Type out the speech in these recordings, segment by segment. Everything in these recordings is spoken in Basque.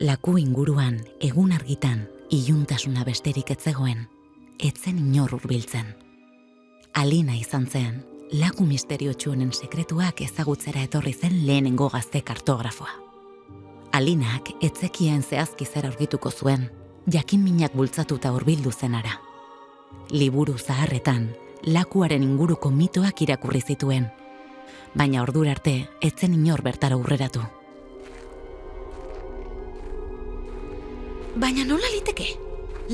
Laku inguruan, egun argitan, iluntasuna besterik ez zegoen, etzen inor hurbiltzen. Alina izan zen, laku misteriotsu honen sekretuak ezagutzera etorri zen lehenengo gazte kartografoa. Alinak etzekien zehazki zer aurkituko zuen, jakin minak bultzatuta hurbildu zenara. Liburu zaharretan, lakuaren inguruko mitoak irakurri zituen, baina ordura arte etzen inor bertara hurreratu. Baina nola liteke?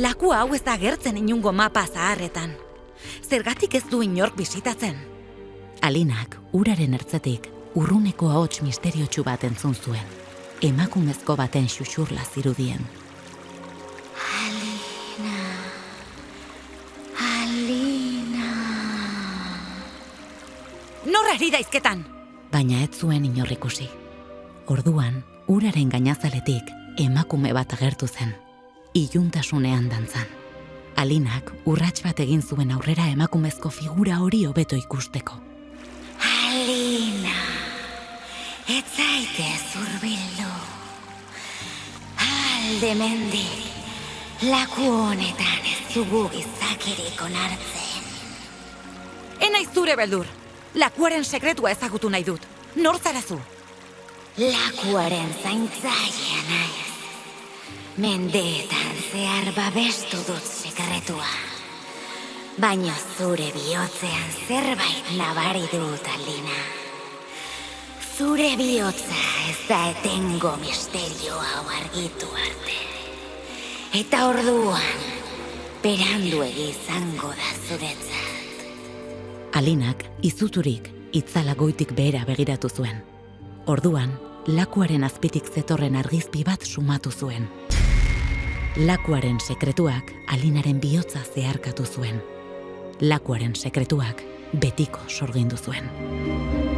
Laku hau ez da agertzen inungo mapa zaharretan. Zergatik ez du inork bisitatzen? Alinak, uraren ertzetik, urruneko ahots misteriotsu bat entzun zuen. Emakumezko baten xuxurla zirudien. Alina. Nor ari daizketan? Baina ez zuen inor ikusi. Orduan, uraren gainazaletik emakume bat agertu zen. Iluntasunean dantzan. Alinak urrats bat egin zuen aurrera emakumezko figura hori hobeto ikusteko. Alina, ez zaitez hurbildu. Alde mendik, laku honetan ez dugu gizakirik onartzen. Enaiz zure beldur, lakuaren sekretua ezagutu nahi dut. Nor zarazu? Lakuaren zaintzailea naiz. Mendeetan zehar babestu dut sekretua. Baina zure bihotzean zerbait nabari dut, Alina. Zure bihotza ez da etengo misterio hau argitu arte. Eta orduan, beranduegi izango da zuretzat. Alinak, izuturik, itzala goitik behera begiratu zuen. Orduan, lakuaren azpitik zetorren argizpi bat sumatu zuen. Lakuaren sekretuak Alinaren bihotza zeharkatu zuen. Lakuaren sekretuak betiko sorgindu zuen.